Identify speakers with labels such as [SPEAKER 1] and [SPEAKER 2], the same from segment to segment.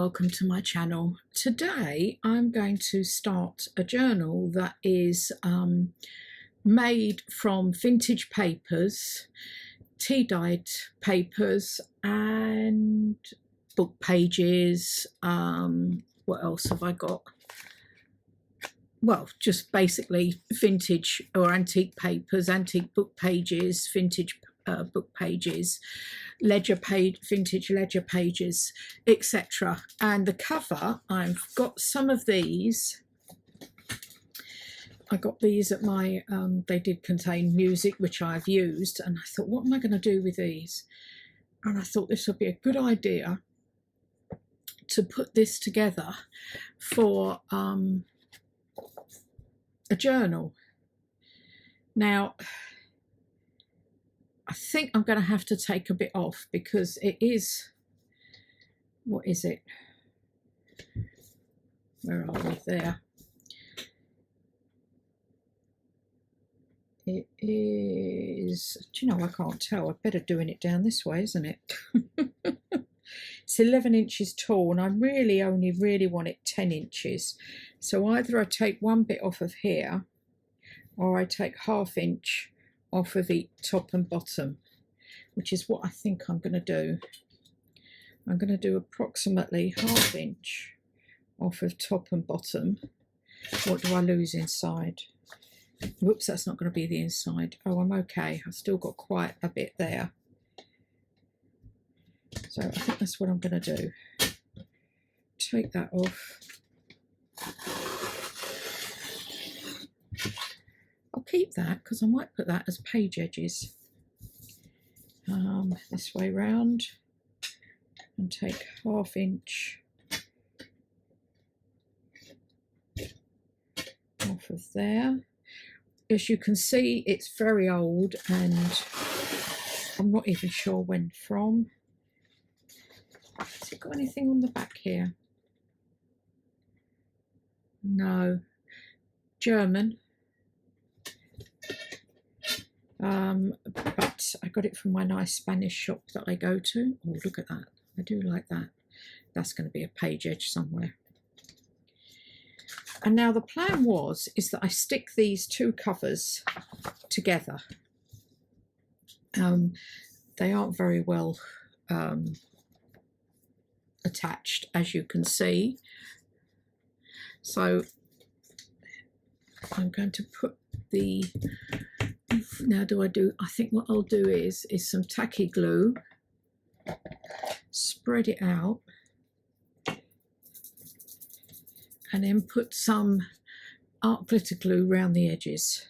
[SPEAKER 1] welcome to my channel. Today I'm going to start a journal that is made from vintage papers, tea-dyed papers and book pages. What else have I got? Well, just basically vintage or antique papers, antique book pages, vintage book pages, vintage ledger pages, etc. And the cover, I've got some of these. I got these at my, they did contain music, which I've used, and I thought, what am I going to do with these? And I thought this would be a good idea to put this together for a journal. Now, I think I'm going to have to take a bit off because it is, what is it? Where are we? There. It is, do you know, I can't tell. I better doing it down this way, isn't it? It's 11 inches tall and I really only want it 10 inches. So either I take one bit off of here or I take ½ inch off of the top and bottom, which is what I think I'm going to do. I'm going to do approximately ½ inch off of top and bottom. What do I lose inside? Whoops, that's not going to be the inside. Oh, I'm okay. I've still got quite a bit there. So I think that's what I'm going to do. Take that off. I'll keep that because I might put that as page edges. This way round, and take ½ inch off of there. As you can see, it's very old and I'm not even sure when from. Has it got anything on the back here? No. German. But I got it from my nice Spanish shop that I go to. Oh, look at that. I do like that. That's going to be a page edge somewhere. And now the plan is that I stick these two covers together. They aren't very well attached, as you can see. So I'm going to put the, now I think what I'll do is some tacky glue, spread it out, and then put some art glitter glue around the edges.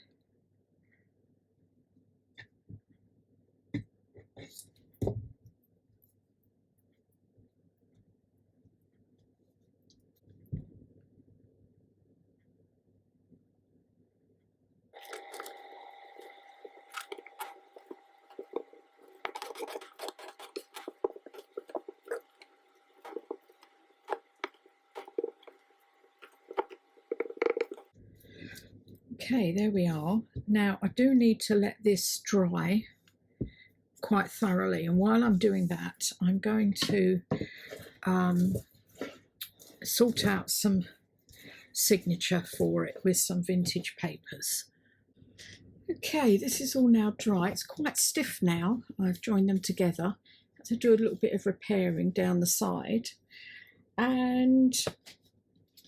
[SPEAKER 1] Okay, there we are. Now I do need to let this dry quite thoroughly, and while I'm doing that, I'm going to sort out some signature for it with some vintage papers. Okay, this is all now dry. It's quite stiff now. I've joined them together. I had to do a little bit of repairing down the side, and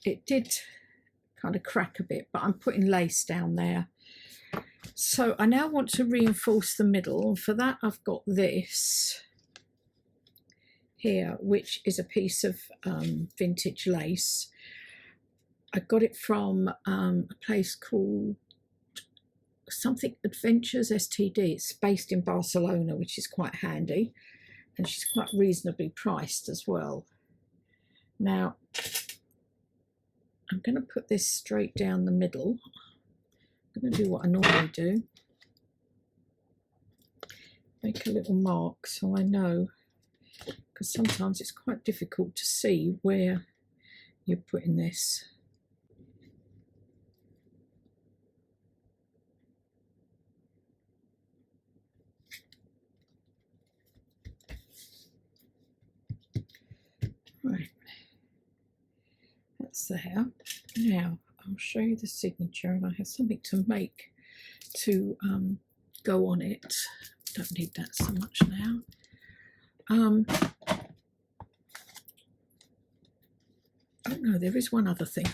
[SPEAKER 1] it did kind of crack a bit, but I'm putting lace down there. So I now want to reinforce the middle, and for that I've got this here, which is a piece of vintage lace. I got it from a place called something Adventures STD. It's based in Barcelona, which is quite handy, and she's quite reasonably priced as well. Now I'm going to put this straight down the middle. I'm going to do what I normally do. Make a little mark so I know, because sometimes it's quite difficult to see where you're putting this. Right, that's there. Now I'll show you the signature, and I have something to make to go on it. Don't need that so much now. Oh no, there is one other thing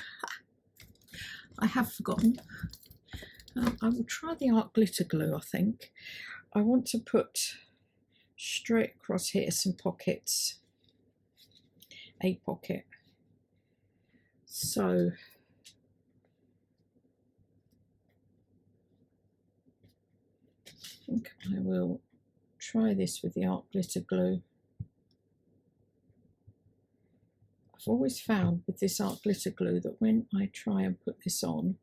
[SPEAKER 1] I have forgotten. I will try the art glitter glue. I think I want to put straight across here some pockets, a pocket. So I think I will try this with the art glitter glue. I've always found with this art glitter glue that when I try and put this on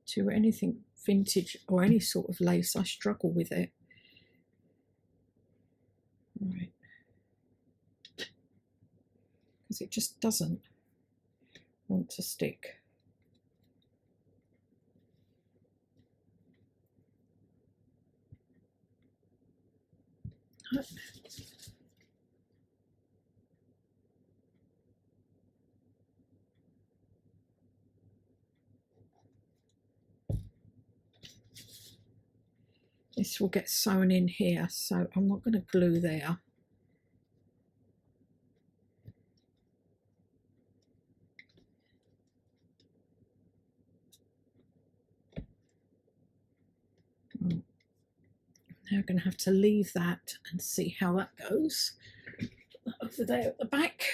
[SPEAKER 1] to anything vintage or any sort of lace, I struggle with it. Right. Because it just doesn't want to stick. This will get sewn in here, so I'm not going to glue there. Now I'm going to have to leave that and see how that goes. Put that over there at the back.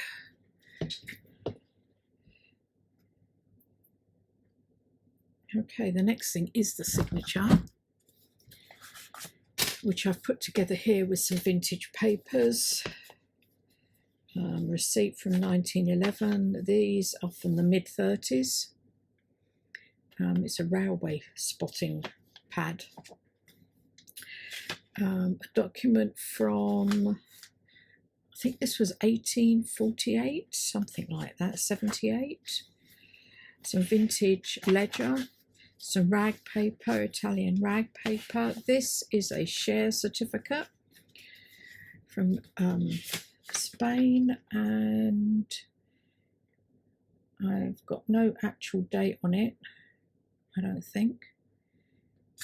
[SPEAKER 1] Okay, the next thing is the signature, which I've put together here with some vintage papers. Receipt from 1911. These are from the mid-30s. It's a railway spotting pad. A document from, I think this was 1848, something like that, 78. Some vintage ledger, some rag paper, Italian rag paper. This is a share certificate from Spain, and I've got no actual date on it, I don't think.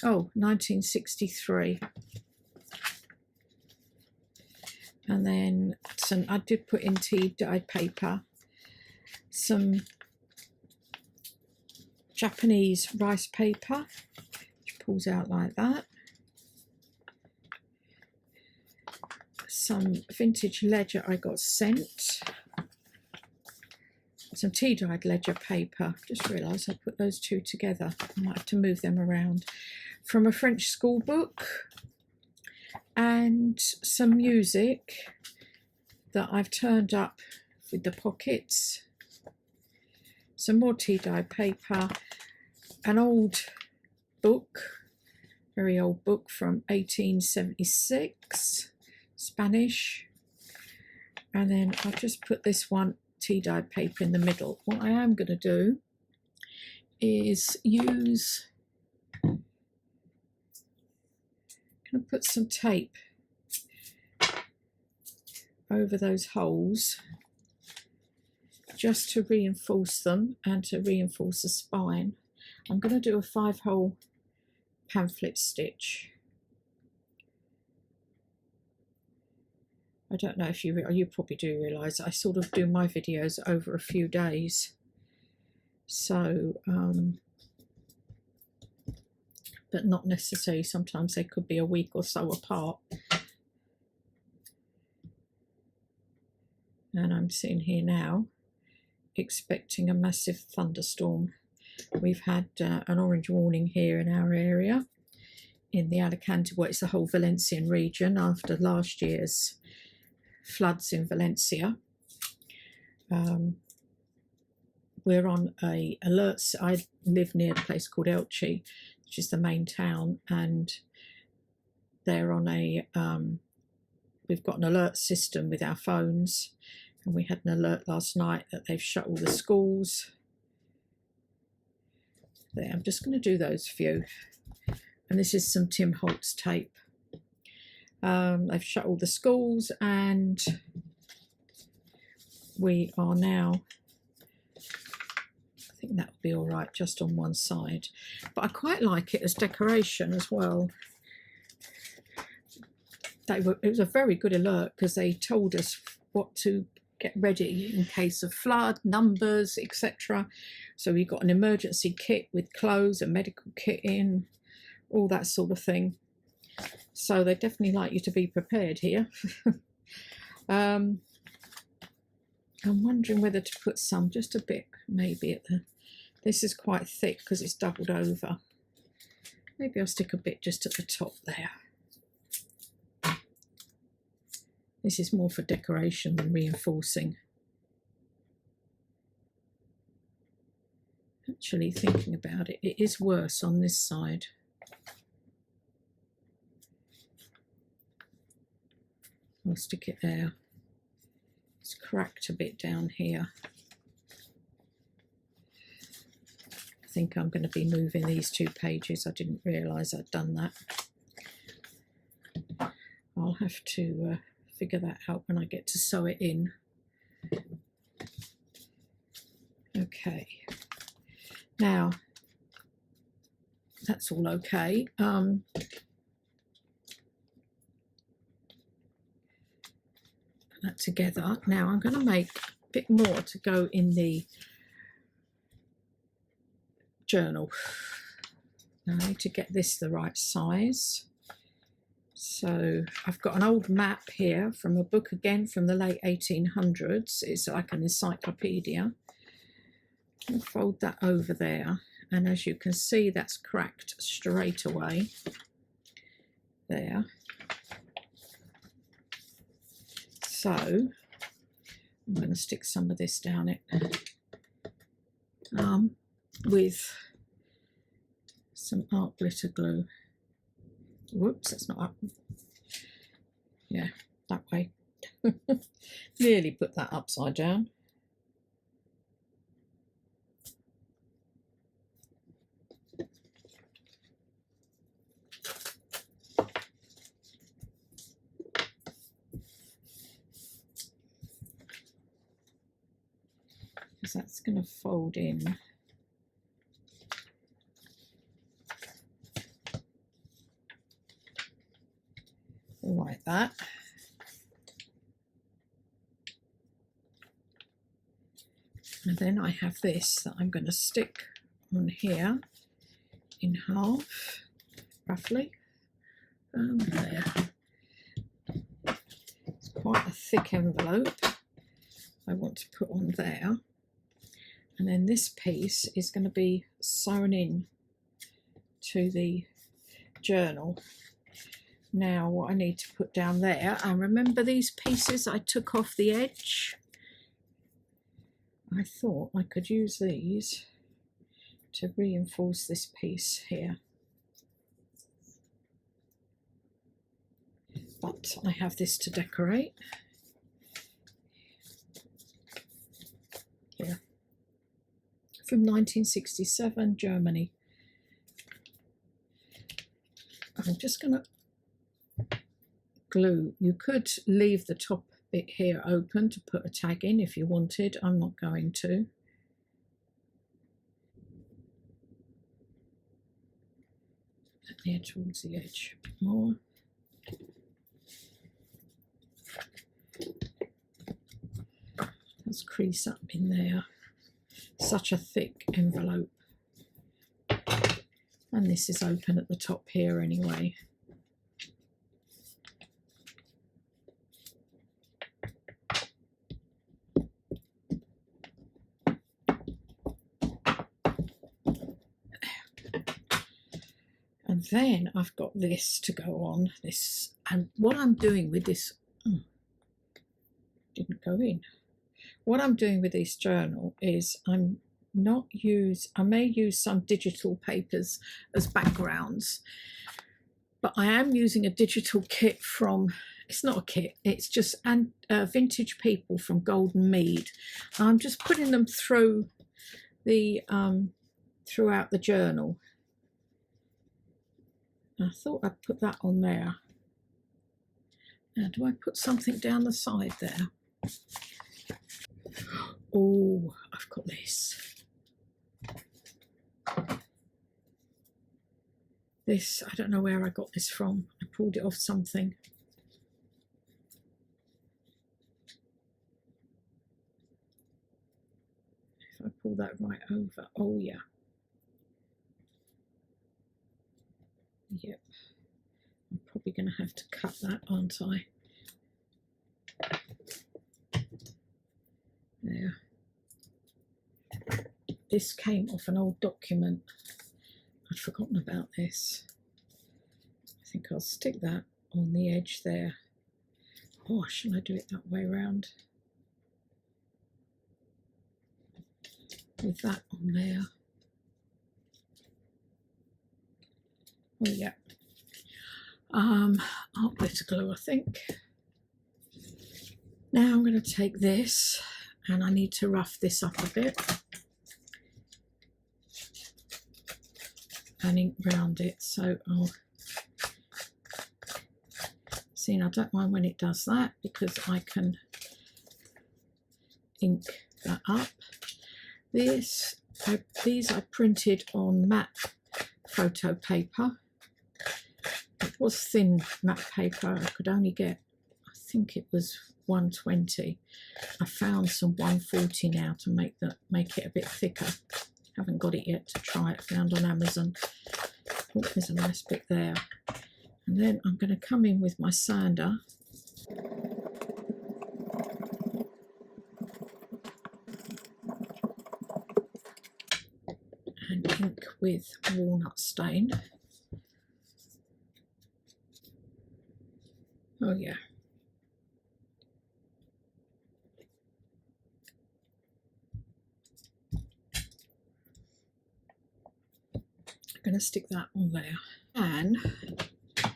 [SPEAKER 1] Oh, 1963. And then some, I did put in tea-dyed paper, some Japanese rice paper, which pulls out like that. Some vintage ledger I got sent. Some tea-dyed ledger paper. Just realised I put those two together. I might have to move them around. From a French school book. And some music that I've turned up with the pockets. Some more tea-dyed paper. An old book, very old book from 1876, Spanish. And then I've just put this one tea-dyed paper in the middle. What I am going to do is use, going to put some tape over those holes just to reinforce them and to reinforce the spine. I'm going to do a 5-hole pamphlet stitch. I don't know if you probably do realise I sort of do my videos over a few days, so but not necessarily. Sometimes they could be a week or so apart. And I'm sitting here now expecting a massive thunderstorm. We've had an orange warning here in our area, in the Alicante, well, it's the whole Valencian region after last year's floods in Valencia. We're on a alert. I live near a place called Elche, which is the main town, and they're on a we've got an alert system with our phones, and we had an alert last night that they've shut all the schools. There, I'm just going to do those few, and this is some Tim Holtz tape. They've shut all the schools, and we are now think that would be all right just on one side, but I quite like it as decoration as well. It was a very good alert because they told us what to get ready in case of flood, numbers, etc. So we got an emergency kit with clothes, a medical kit in, all that sort of thing. So they definitely like you to be prepared here. I'm wondering whether to put some, just a bit, maybe at the, this is quite thick because it's doubled over. Maybe I'll stick a bit just at the top there. This is more for decoration than reinforcing. Actually, thinking about it, it is worse on this side. I'll stick it there. It's cracked a bit down here. I think I'm going to be moving these 2 pages. I didn't realise I'd done that. I'll have to figure that out when I get to sew it in. Okay, now that's all okay. That together. Now I'm going to make a bit more to go in the journal. Now I need to get this the right size. So I've got an old map here from a book, again from the late 1800s. It's like an encyclopedia. I'll fold that over there, and as you can see, that's cracked straight away there. So I'm going to stick some of this down it with some art glitter glue. Whoops, that's not up. Yeah, that way. Nearly put that upside down. Because that's going to fold in. Like that. And then I have this that I'm going to stick on here in half, roughly. There. It's quite a thick envelope I want to put on there. And then this piece is going to be sewn in to the journal. Now what I need to put down there, and remember these pieces I took off the edge? I thought I could use these to reinforce this piece here. But I have this to decorate. Here. From 1967, Germany. I'm just going to glue. You could leave the top bit here open to put a tag in if you wanted. I'm not going to. Here towards the edge a bit more. Let's crease up in there. Such a thick envelope. And this is open at the top here anyway. And then I've got this to go on this, and what I'm doing with this, didn't go in. What I'm doing with this journal is I may use some digital papers as backgrounds, but I am using a digital kit from, it's not a kit, it's just vintage people from Golden Mead. I'm just putting them through the throughout the journal. I thought I'd put that on there. Now, do I put something down the side there? Oh, I've got this. This, I don't know where I got this from. I pulled it off something. If I pull that right over, oh yeah. Yep. I'm probably going to have to cut that, aren't I? There. This came off an old document. I'd forgotten about this. I think I'll stick that on the edge there. Oh, shouldn't I do it that way around? With that on there. Oh yeah. Art glitter glue, I think. Now I'm going to take this, and I need to rough this up a bit and ink round it. So I'll see. I don't mind when it does that because I can ink that up. These I printed on matte photo paper. It was thin matte paper. I could only get, I think it was 120. I found some 140 now to make it a bit thicker. Haven't got it yet to try it. Found on Amazon. Oh, there's a nice bit there. And then I'm going to come in with my sander. And ink with walnut stain. Oh yeah. I'm going to stick that on there. And if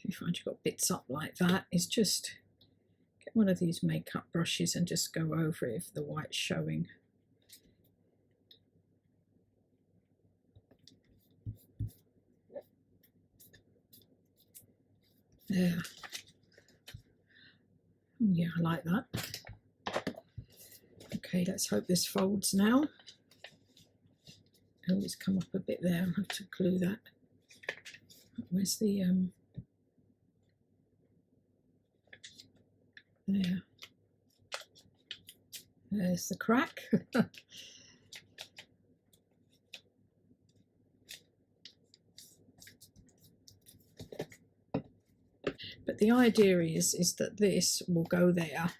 [SPEAKER 1] you find you've got bits up like that, is just get one of these makeup brushes and just go over it if the white's showing. There. Oh yeah, I like that. Okay, let's hope this folds now. Oh, it's come up a bit there. I'll have to glue that. Where's the there. There's the crack. But the idea is that this will go there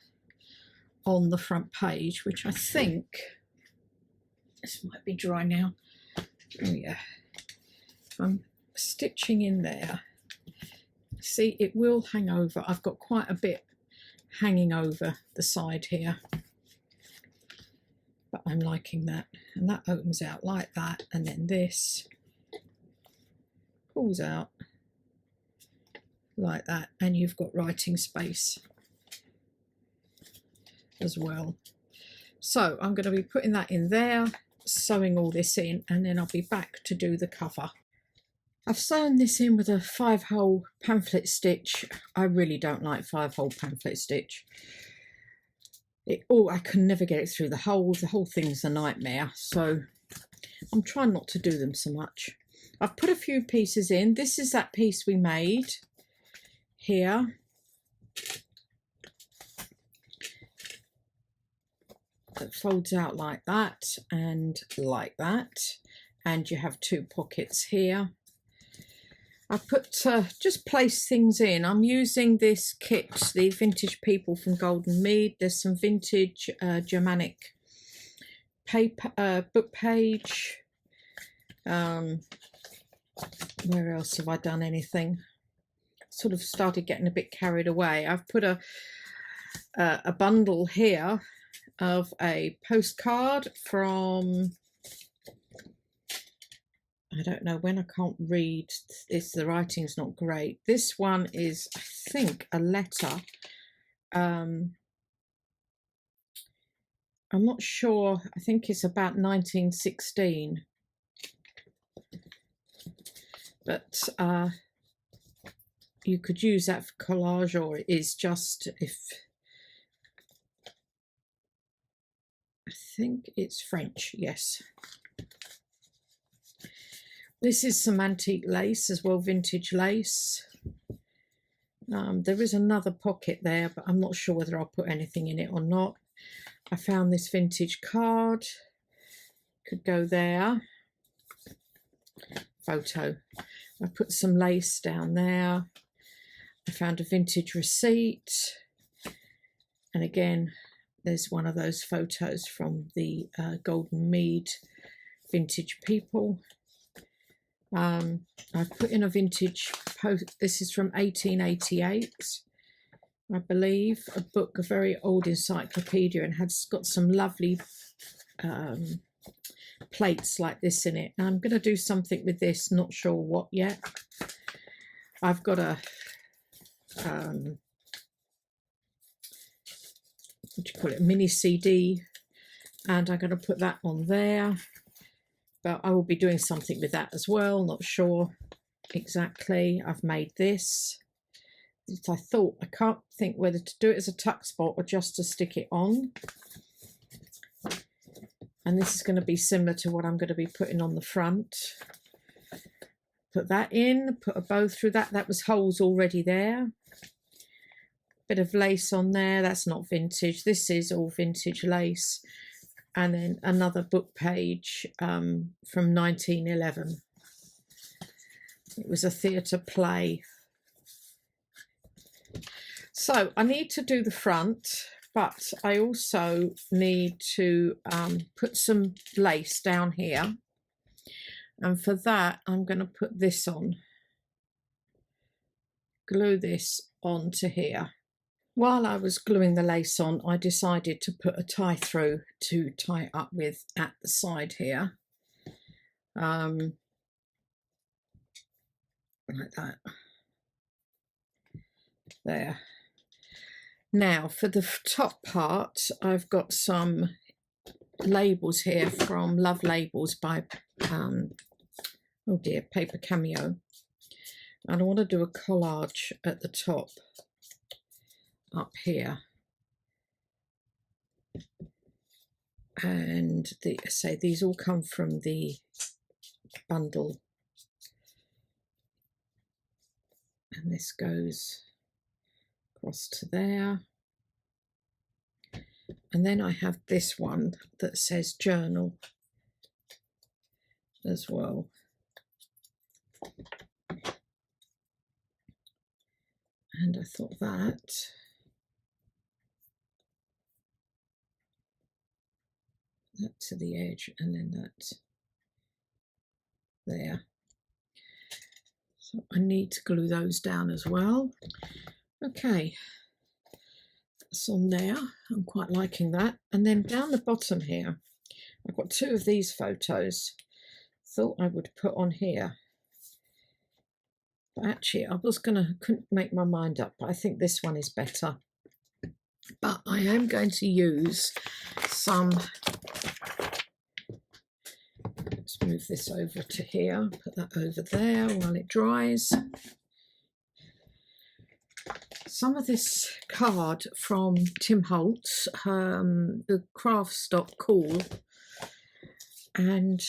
[SPEAKER 1] on the front page, which I think, this might be dry now. Oh yeah. If I'm stitching in there, see, it will hang over. I've got quite a bit hanging over the side here, but I'm liking that. And that opens out like that, and then this pulls out like that, and you've got writing space as well. So I'm going to be putting that in there, sewing all this in, and then I'll be back to do the cover. I've sewn this in with a 5-hole pamphlet stitch. I really don't like 5-hole pamphlet stitch. I can never get it through the hole. The whole thing's a nightmare, so I'm trying not to do them so much. I've put a few pieces in. This is that piece we made here. That folds out like that and like that, and you have 2 pockets here. I put just place things in. I'm using this kit, the Vintage People from Golden Mead. There's some vintage Germanic paper, book page. Where else have I done anything? Sort of started getting a bit carried away. I've put a bundle here of a postcard from, I don't know when, I can't read. The writing's not great. This one is, I think, a letter. I'm not sure. I think it's about 1916. But you could use that for collage, or it is just, if I think it's French, yes. This is some antique lace as well, vintage lace. There is another pocket there, but I'm not sure whether I'll put anything in it or not. I found this vintage card, could go there. Photo. I put some lace down there. I found a vintage receipt, and again there's one of those photos from the Golden Mead vintage people. I put in a vintage post. This is from 1888, I believe, a book, a very old encyclopedia, and has got some lovely plates like this in it. Now I'm going to do something with this, not sure what yet. I've got a what do you call it, mini CD, and I'm going to put that on there, but I will be doing something with that as well, not sure exactly. I've made this. I thought, I can't think whether to do it as a tuck spot or just to stick it on. And this is going to be similar to what I'm going to be putting on the front. Put that in, put a bow through that. That was holes already there. Bit of lace on there. That's not vintage. This is all vintage lace. And then another book page from 1911. It was a theatre play. So I need to do the front, but I also need to put some lace down here. And for that, I'm going to put this on. Glue this onto here. While I was gluing the lace on, I decided to put a tie through to tie it up with at the side here. Like that. There. Now for the top part, I've got some labels here from Love Labels by, oh dear, Paper Cameo. And I want to do a collage at the top, up here. And these all come from the bundle. And this goes across to there. And then I have this one that says journal as well. And I thought that to the edge, and then that there. So I need to glue those down as well. Okay, that's on there. I'm quite liking that. And then down the bottom here, I've got two of these photos. Thought I would put on here. But actually, couldn't make my mind up, but I think this one is better. But I am going to use some, let's move this over to here, put that over there while it dries. Some of this card from Tim Holtz, the craft stock Cool, and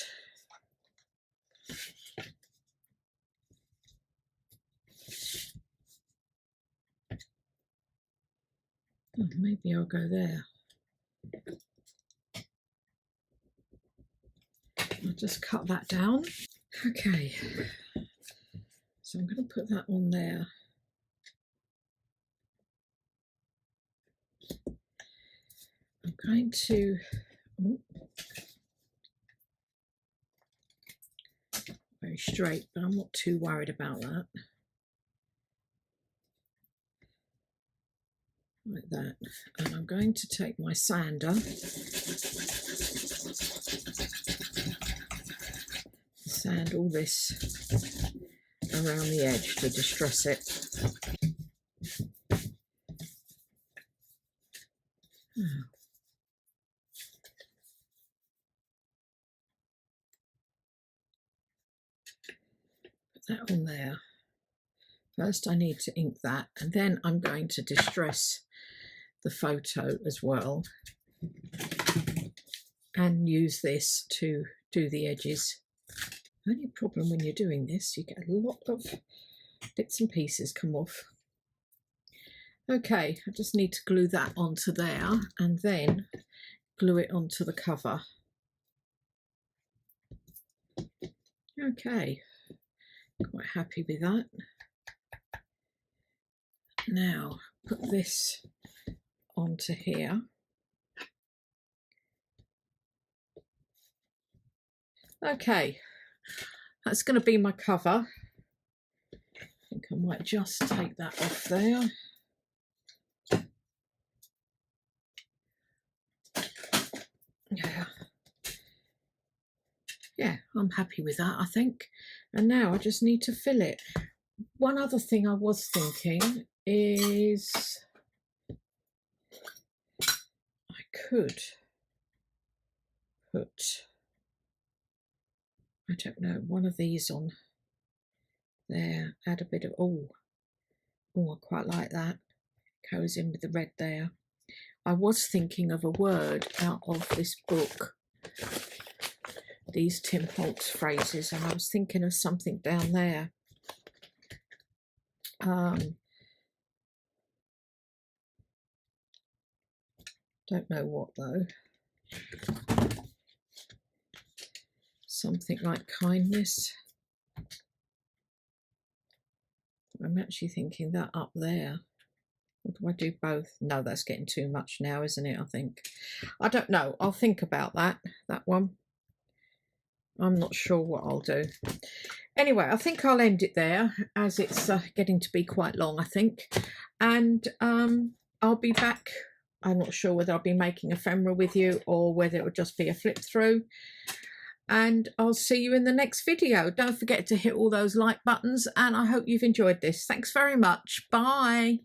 [SPEAKER 1] oh, maybe I'll go there. I'll just cut that down. Okay, so I'm going to put that on there. I'm going to, very straight, but I'm not too worried about that. Like that. And I'm going to take my sander, sand all this around the edge to distress it. Put that on there. First I need to ink that, and then I'm going to distress the photo as well and use this to do the edges. Only problem when you're doing this, you get a lot of bits and pieces come off. Okay, I just need to glue that onto there and then glue it onto the cover. Okay, quite happy with that. Now put this onto here. Okay, that's going to be my cover. I think I might just take that off there. Yeah, I'm happy with that, I think. And now I just need to fill it. One other thing I was thinking is I could put, I don't know, one of these on there, add a bit of, oh, I quite like that. Goes in with the red there. I was thinking of a word out of this book, these Tim Holtz phrases, and I was thinking of something down there. Don't know what though. Something like kindness. I'm actually thinking that up there. Or do I do both? No, that's getting too much now, isn't it? I think. I don't know. I'll think about that one. I'm not sure what I'll do. Anyway, I think I'll end it there as it's getting to be quite long, I think. And I'll be back. I'm not sure whether I'll be making ephemera with you or whether it will just be a flip through. And I'll see you in the next video. Don't forget to hit all those like buttons, and I hope you've enjoyed this. Thanks very much. Bye.